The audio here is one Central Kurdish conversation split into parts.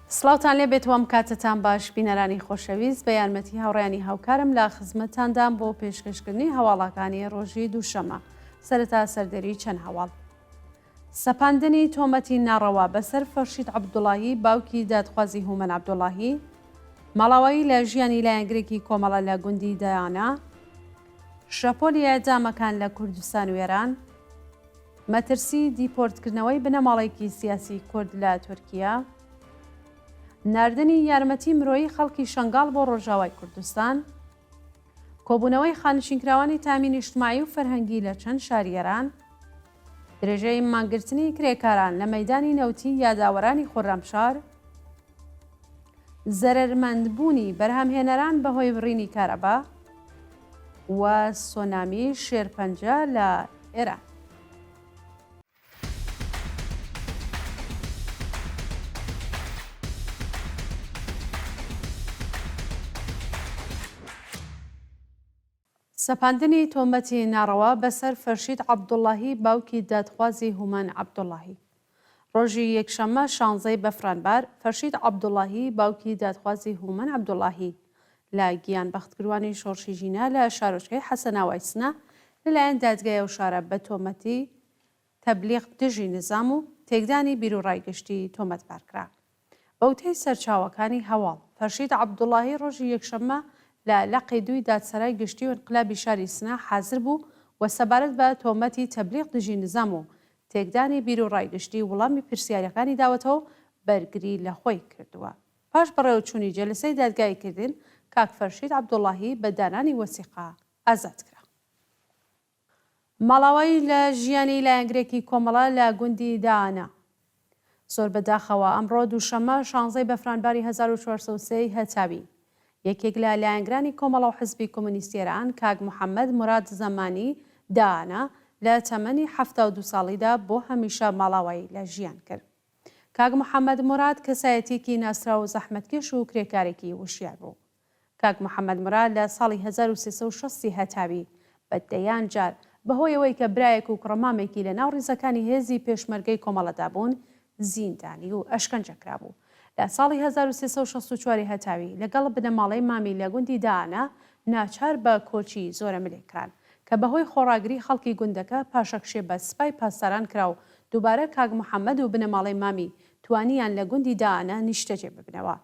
سڵاوتان لێ بێت وەم کاتتان باش بینەرانی خۆشەویست بە یارمەتی هاوڕێیانی هاوکارم لە خزمەتتاندان بۆ پێشکەشکردنی هەواڵەکانی ڕۆژی دووشەمە. سەرەتا سەردەری چەند هەواڵ. سەپاندنی تۆمەتی ناڕەوا بەسەر فەرشید عەبدوڵاهی باوکی دادخوازی هومەن عەبدوڵاهی، ماڵاوایی لە ژیانی لایەنگرێکی کۆمەڵە لە گوندی دایانە، شەپۆلی ئەعدامەکان لە کوردستان و ئێران، مەترسی دیپۆرتکردنەوەی بنەماڵێکی سیاسی کورد لە تورکیا، ناردنی یارمەتی مرۆیی خەڵکی شەنگاڵ بۆ ڕۆژاوای کوردستان، کۆبوونەوەی خانشینکراوانی تامینی اجتماعی و فەرهەنگی لە چەند شاریەران، درێژەی مانگرتنی کرێکاران لە مەیدانی نەوتی یاداوەرانی خۆڕەمشار، زەرمەندبوونی بەرهەمهێنەران بەهۆی بڕینی کارەبا و سۆنامی شێرپەنجە لە ئێران. سەپاندنی تۆمەتی ناڕەوا بەسەر فەرشید عەبدوڵاهی باوکی دادخوازی هومەن عەبدوڵاهی. ڕۆژی یەکشەممە 16 بەفرانبار فەرشید عەبدوڵاهی باوکی دادخوازی هومەن عەبدوڵاهی لە گیانبەختکردوانی شۆڕشی ژینە لە شارۆچکەی حەسەناوای سنە لەلایەن دادگای ئەو شارە بە تۆمەتی تەبلیغ دژی نظام و تێکدانی بیرروڕایگەشتی تۆمەتبارکرا. بەوتەی سەرچاوەکانی هەواڵ، فەرشید عەبدوڵاهی ڕۆژی یەکشەممە لە لەقی دوی دادسەرای گشتی و انقلابی شاری سنە حازر بوو و سەبارەت بە تۆمەتی تەبلیغ دژی نظام و تێکدانی بیرروڕایگەشتی وەڵامی پرسیارەکانی داوەتەوە بەرگری لە خۆی کردووە. پاش بەڕێوەچوونی جەلسەی دادگایکردن، کاک فەرشید عەبدوڵاهی بە دانانی وەسیقە ئازاد کرا. ماڵاوایی لە ژیانی لایەنگرێکی کۆمەڵە لە گوندی دایانە. زۆر بەداخەوە ئەمڕۆ دووشەممە 16 بەفرانباری 1403 هەتاوی یەکێک لە لایەنگرانی کۆمەڵە و حزبی کۆمونیستی ئێران کاک محەممەد موراد زەمانی دایانە لە تەمەنی 72 ساڵیدا بۆ هەمیشە ماڵاوایی لە ژیان کرد. کاک محەممەد موراد کەسایەتێکی ناسرا و زەحمەتکێش و کرێکارێکی وشیار بوو. کاک محەممەد موراد لە ساڵی 1360 هەتاوی بەدەیان جار بەهۆی ئەوەی کە برایەک و کوڕەمامێکی لە ناو ڕیزەکانی هێزی پێشمەرگەی کۆمەڵەدا بوون زیندانی و ئەشکەنجەکرا بوو. لە ساڵی 1364 هەتاوی لەگەڵ بنەماڵەی مامی لە گوندی دایانە ناچار بە کۆچی زۆرە ملێکران کە بەهۆی خۆڕاگری خەڵکی گوندەکە پاشەکشێ بە سپای پاسداران کرا و دووبارە کاک محەممەد و بنەماڵەی مامی توانیان لە گوندی دایانە نیشتەجێ ببنەوە.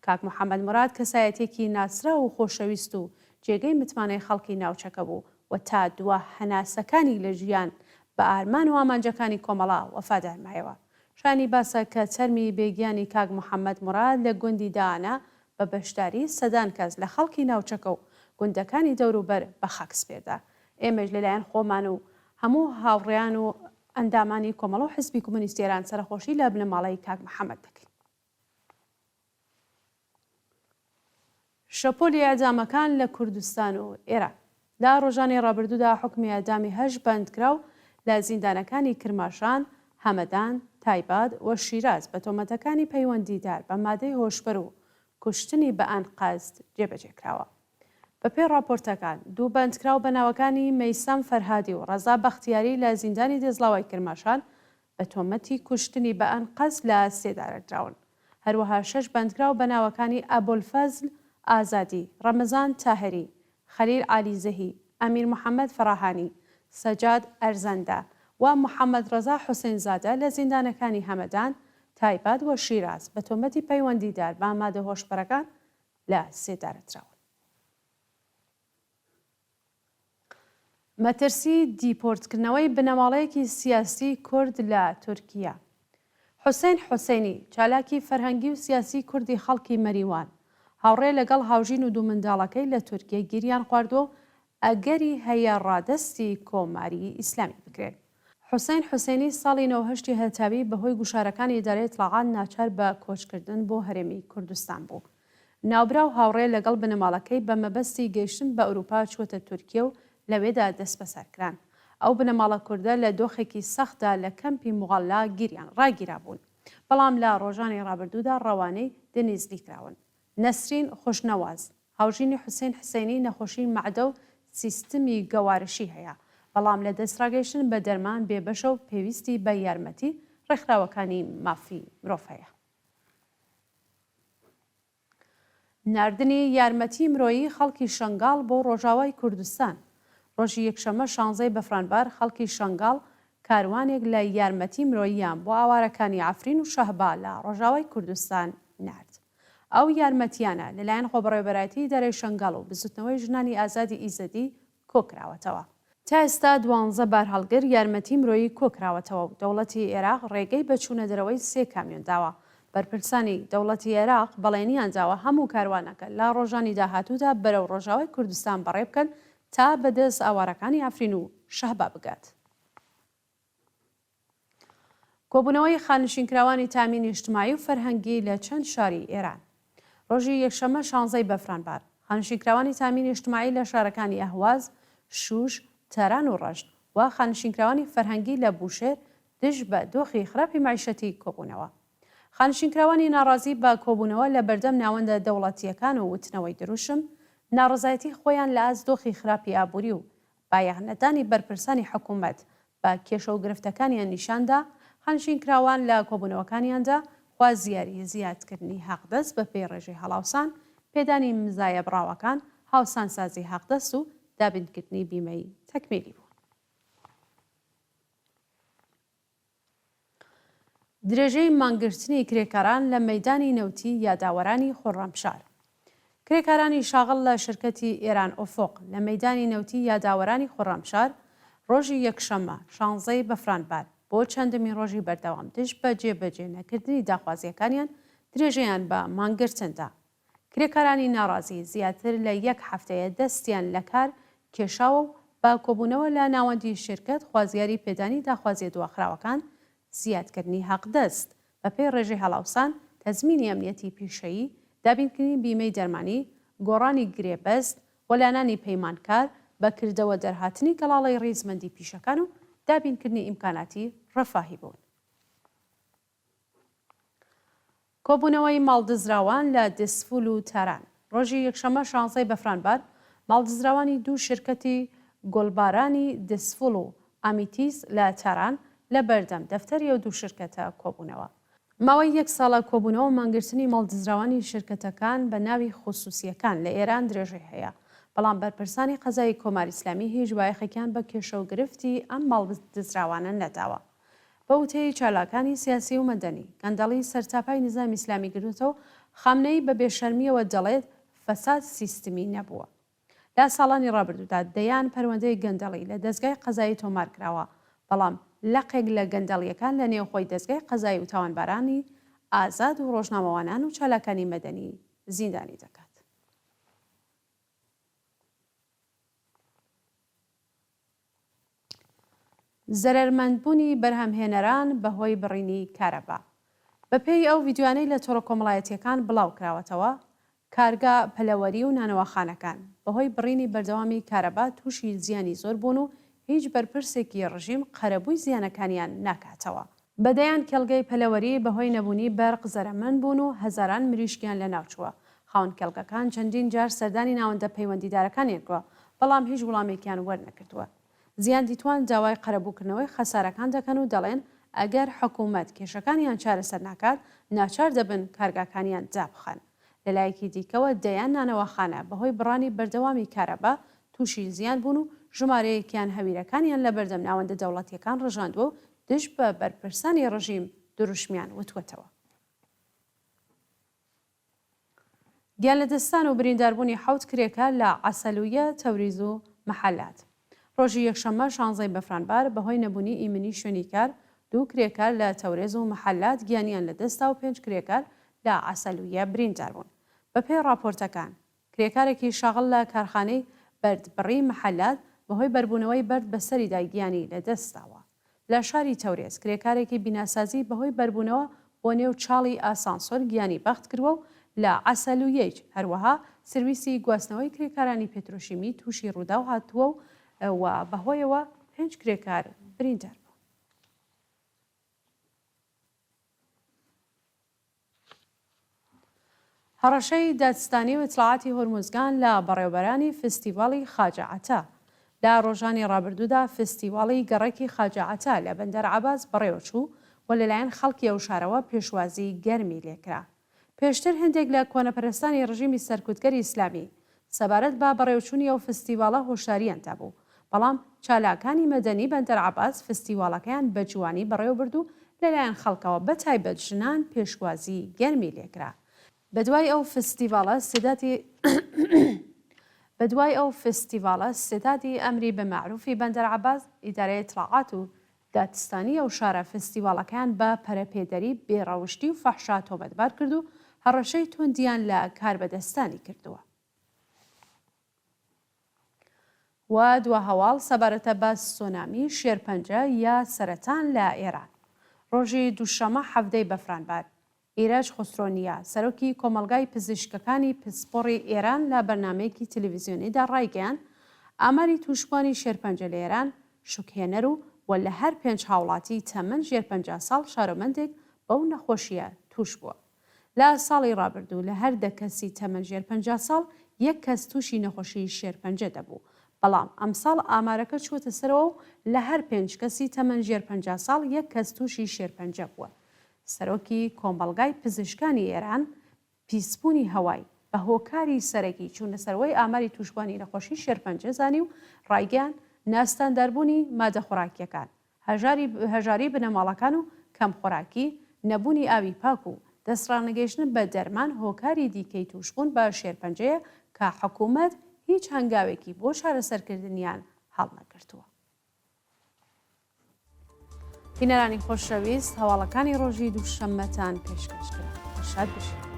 کاک محەممەد موراد کەسایەتێکی ناسرا و خۆشەویست و جێگەی متمانەی خەڵکی ناوچەکە بوو و تا دووە هەناسەکانی لە ژیان بە ئارمان و ئامانجەکانی کۆمەڵا وەفادارمایەوە. شانی باسە کە چەرمی بێگیانی کاک محەممەد موراد لە گوندی دایانە بە بەشداری سەدان کەس لە خەڵکی ناوچەکە و گوندەکانی دەوروبەر بە خاک سپێردا. ئێمەش لەلایەن خۆمان و هەموو هاوڕێیان و ئەندامانی کۆمەڵە و حزبی کۆمونیستی ئێران سەرخۆشی لە بنەماڵەی کاک محەممەد دەکەین. شەپۆلی ئەعدامەکان لە کوردستان و ئێران. لە ڕۆژانی ڕابردوودا حکمی ئەعدامی 8 بەندکرا و لە زیندانەکانی کرماشان، هەمەدان، تایباد و شیراز بە تۆمەتەکانی پەیوەندیدار بە مادەی هۆشبەر و کوشتنی بە ئەنقاست جێبەجێکراوە. بەپێی راپۆرتەکان، دوو بەندکراو بە ناوەکانی مەیسام فەرهادی و ڕەزا بەختیاری لە زیندانی دێزڵاوای کرماشان بە تۆمەتی کوشتنی بە ئەنقاست لە سێدارەدراون. هەروەها 6 بەندکراو بە ناوەکانی ئەبوولفەزل ئازادی، ڕەمەزان تاهەری، خەلیل عالیزەهی، ئەمیر محەممەد فەڕاهانی، سەجاد ئەرزەندە و محەممەد ڕەزا حوسێنزادە لە زیندانەکانی هەمەدان، تایباد و شیراز بە تۆمەتی پەیوەندیدار بە ئامادە هۆشبەرەکان لە سێدارەدراون. مەترسی دیپۆرتکردنەوەی بنەماڵەیەکی سیاسی کورد لە تورکیا. حوسێن حوسێنی، چالاکی فەرهەنگی و سیاسی کوردی خەڵکی مەریوان، هاوڕێ لەگەڵ هاوژین و دوو منداڵەکەی لە تورکیا گیریان خواردۆ ئەگەری هەیە ڕادەستی کۆماری ئیسلامی بکرێت. حوسێن حوسێنی ساڵی 98 هەتاوی بەهۆی گوشارەکانی ئیدارەی ئیطلاعات ناچار بە کۆچکردن بۆ هەرێمی کوردستان بوو. ناوبرا و هاوڕێ لەگەڵ بنەماڵەکەی بە مەبەستی گەیشتن بە ئەوروپا چوەتە تورکیا و لەوێدا دەست بەسەرکران. ئەو بنەماڵە کوردە لە دۆخێکی سەختدا لە کەمپی مغەڵا گیریان ڕاگیرا بوون. بەڵام لە ڕۆژانی ڕابردوودا ڕەوانەی دنیزلی کراون. نەسرین خۆشنەواز، هاوژینی حوسێن حسێنی نەخۆشی مەعدە و سیستمی گەوارشی هەیە، بەڵام لە دەستڕاگەیشتن بە دەرمان بێبەشە و پێویستی بە یارمەتی ڕێکخراوەکانی مافی مرۆڤ هەیە. ناردنی یارمەتی مرۆیی خەڵکی شەنگاڵ بۆ ڕۆژاوای کوردستان. ڕۆژی یەکشەمە 16 بەفرانبار خەڵکی شەنگاڵ کاروانێک لە یارمەتی مرۆییان بۆ ئاوارەکانی ئافرین و شەهبا لە ڕۆژاوای کوردستان نارد. ئەو یارمەتیانە لەلایەن خۆبەڕێوەبەرایەتی دەرەی شەنگاڵ و بزوتنەوەی ژنانی ئازادی ئیزەدی کۆکراوەتەوە. تا ئێستا 12 بار هەڵگر یارمەتی مرۆیی کۆکراوەتەوە و دەوڵەتی عێراق ڕێگەی بەچوونە دەرەوەی 3 کامیۆن داوە. بەرپرسانی دەوڵەتی عێراق بەڵێنیان داوە هەموو کاروانەکە لە ڕۆژانی داهاتوودا بەرەو ڕۆژاوای کوردستان بەڕێ بکەن تا بەدەست ئاوارەکانی ئافرین و شەهبا بگات. کۆبوونەوەی خانشینکراوانی تامینی نیشتیمایی و فەرهەنگی لە چەند شاری ئێران. ڕۆژی یەکشەمە 16 بەفرانبار خانشینکراوانی تامینی نیشتیمایی لە شارەکانی ئەهواز، شوش، تەران و ڕەشت و خانشینکراوانی فەرهەنگی لە بوشێر دژ بە دۆخی خراپی معیشەتی کۆبوونەوە. خانشینکراوانی ناڕازی بە کۆبوونەوە لە بەردەم ناوەندە دەوڵەتیەکان و وتنەوەی دروشم ناڕزایەتی خۆیان لە ئاز دۆخی خراپی ئابووری و بایەخنەدانی بەرپرسانی حکوومەت بە کێشە و گرفتەکانیان نیشاندا. خانشینکراوان لە کۆبوونەوەکانیاندا خوازیاری زیادکردنی حەقدەست بە پێی ڕێژەی هەڵاوسان، پێدانی مزایە بڕاوەکان، هاوسانسازی حەقدەست و دابینکردنی بیمەی تەکمیلی بوو. درێژەی مانگرتنی کرێکاران لە مەیدانی نەوتی یاداوەرانی خۆڕەمشار. کرێکارانی شاغڵ لە شرکەتی ئێران ئۆفۆق لە مەیدانی نەوتی یاداوەرانی خۆڕەمشار ڕۆژی یەکشەمە 16 بەفرانبار بۆ چەندەمی ڕۆژی بەردەوام دژ بە جێبەجێ نەکردنی داخوازیەکانیان درێژەیان بە مانگرتندا. کرێکارانی ناڕازی زیاتر لە 1 هەفتەیە دەستیان لە کار کێشاوە و با کۆبوونەوە لە ناوەندی شرکەت خوازیاری پێدانی داخوازیە دواخراوەکان، زیادکردنی حەقدەست بە پێی ڕێژەی هەڵاوسان، تەزمینی ئەمنیەتی پیشەیی، دابینکردنی بیمەی دەرمانی، گۆڕانی گرێبەست، وەلانانی پەیمانکار، بەکردەوە دەرهاتنی گەڵاڵەی ڕێزمەندی پیشەکان و دابینکردنی ئیمکاناتی ڕەفاهی بوون. کۆبوونەوەی ماڵدزراوان لە دسفول و تاران. ڕۆژی یەکشەمە 16 بەفرانبار ماڵدزراوانی دوو شرکەتی گۆڵبارانی دسفول و ئامیتیس لە تاران لە بەردەم دەفتەری و دوو شرکەتە کۆبوونەوە. ماوەی 1 ساڵە کۆبوونەوە مانگرتنی ماڵدزراوانی شرکەتەکان بە ناوی خصوصیەکان لە ئێران درێژەی هەیە، بەڵام بەرپرسانی قەزای کۆماری ئیسلامی هیچ وایەخێکیان بە کێشە و گرفتی ئەم ماڵدزراوانە نەداوە. بە وتەی چالاکانی سیاسی و مەدەنی گەندەڵی سەرتاپای نظامی ئیسلامی گرتەوە خامنەی بە بێشەرمیەوە دەڵێت فەساد سیستمی نەبووە. لا ساڵانی ڕابردوودا دەیان پەروەندەی گەندەڵی لە دەستگای قەزایی تۆمار کراوە، بەڵام لەقێک لە گەندەڵیەکان لە نێوخۆی دەستگای قەزایی و تاوانبارانی ئازاد و ڕۆژنامەوانان و چالاکانی مەدەنی زیندانی دەکات. زەرمەندبوونی بەرهەمهێنەران بەهۆی بڕینی کارەبا. بەپێی ئەو ڤیددیوانەی لە تۆڕە کۆمەڵایەتیەکان بڵاو کراوەتەوە، کارگا پەلەوەری و نانەوەخانەکان بەهۆی بڕینی بەردەوامی کارەبا تووشی زیانی زۆر بوون و هیچ بەرپرسێکی ڕژیم قەرەبووی زیانەکانیان ناکاتەوە. بەدەیان کێڵگەی پەلەوەری بەهۆی نەبوونی بەرق زەرمەند بوون و هەزاران مریشکیان لە ناوچووە. خاوەن کێڵگەکان چەندین جار سەردانی ناوەندە پەیوەندیدارەکانیان کردووە، بەڵام هیچ وڵامێکیان وەرنەکردووە. زیان دیتوان داوای قەرەبووکردنەوەی خەسارەکان دەکەن و دەڵێن ئەگەر حکوومەت کێشەکانیان چارەسەر ناکات ناچار دەبن کارگاکانیان جابخەن. لەلایەکی دیکەوە دەیان نانەوەخانە بەهۆی بڕانی بەردەوامی کارەبا تووشی زیان بوون و ژمارەیەکیان هەویرەکانیان لە بەردەم ناوەندە دەوڵەتیەکان ڕژاندووە و دژ بە بەرپرسانی ڕژیم دروشمیان وتوەتەوە. گیان لە دەستان و برینداربوونی 7 کرێکار لە عەسەلویە، تەوریز و مەحەلات. ڕۆژی یەکشەمە 16 بەفرانبار بەهۆی نەبوونی ئیمنی شوێنی کار 2 کرێکار لە تەورێز و مەحەلات گیانیان لە دەستا و 5 کرێکار لە عەسەلویە بریندار بوون. بەپێی راپۆرتەکان کرێکارێکی شاغڵ لە کارخانەی بەردبڕی مەحەلات بەهۆی بەربوونەوەی بەرد بەسەریدا گیانی لە دەستاوە. لە شاری تەورێز کرێکارێکی بیناسازی بەهۆی بەربوونەوە بۆ نێو چاڵی ئاسانسۆر گیانی بەخت کردووە و لە عەسەلویەیج هەروەها سرویسی گواستنەوەی کرێکارانی پێترۆشیمی تووشی ڕوودا و هاتووە و بەهۆیەوە 5 کرێکار بریندار بوو. هەڕەشەی دادستانی و ئیتلاعاتی هۆرموزگان لە بەڕێوەبەرانی فستیڤاڵی خاجەعەتە. لە ڕۆژانی ڕابردوودا فستیڤاڵی گەڕێکی خاجەعەتە لە بەندەر عەباس بەڕێوەچوو و لەلایەن خەڵکی ئەو شارەوە پێشوازی گەرمی لێکرا. پێشتر هەندێک لە کۆنەپەرستانی ڕژیمی سەرکوتگەری ئیسلامی سەبارەت بە بەڕێوەچوونی ئەو فستیڤالە هۆشداریاندا بوو، بەڵام چالاکانی مەدەنی بەندەر عەباس فستیڤالەکەیان بە جوانی بەڕێوە برد و لەلایەن خەڵکەوە بەتایبەت ژنان پێشوازی گەرمی لێکرا. بەدوای ئەو فستیڤالە سێدادی ئەمری بە معروفی بەندەر عەباس ئیدارەی ئیطلاعات و دادستانی ئەو شارە فستیڤالەکان بە پەرەپێدەری بێڕەوشتی و فەحشا تۆمەتبار کرد و هەڕەشەی توندیان لە کاربەدەستانی کردووە. و دوا هەواڵ سەبارەتە بە سۆنامی شێرپەنجە یا سەرەتان لە ئێران. ڕۆژی دووشەمە 17 بەفرانبار ئیرەج خسرۆنیە سەرۆکی کۆمەلگای پزیشکەکانی پسپۆڕی ئێران لە بەرنامەیەکی تەلەڤیزیۆنیدا ڕایگەیاند ئاماری تووشبوانی شێرپەنجە لە ئێران شوکهێنەر و لە هەر 5 هاوڵاتی تەمەن ژێر 50 ساڵ شارۆمەندێک بەو نەخۆشیە تووش بووە. لە ساڵی ڕابردوو لە هەر 10 کەسی تەمەن ژێر 50 ساڵ 1 کەس تووشی نەخۆشی شێرپەنجە دەبوو. بەڵام ئەمساڵ ئامارەکە چووەتە سەرەوە و لە هەر 5 کەسی تەمەن ژێر 50 ساڵ 1 کەس تووشی شێرپەنجە بووە. سەرۆکی کۆمەڵگای پزیشکانی ئێران پیسبوونی هەوای بە هۆکاری سەرەکی چوونە سەرەوەی ئاماری تووشبوانی نەخۆشی شێرپەنجە زانی و ڕایگەیان ناستانداربوونی مادە خۆراکیەکان، هەژاری بنەماڵەکان و کەم خۆراکی، نەبوونی ئاوی پاک و دەستڕانەگەیشتن بە دەرمان هۆکاری دیکەی تووشبوون بە شێرپەنجەیە کە حکوومەت هیچ هەنگاوێکی بۆ چارەسەرکردنیان هەڵ نەگرتووە. بینەرانی خۆشەویست، هەواڵەکانی ڕۆژی دووشەممەتان پێشکەشکرا. شاد بشین.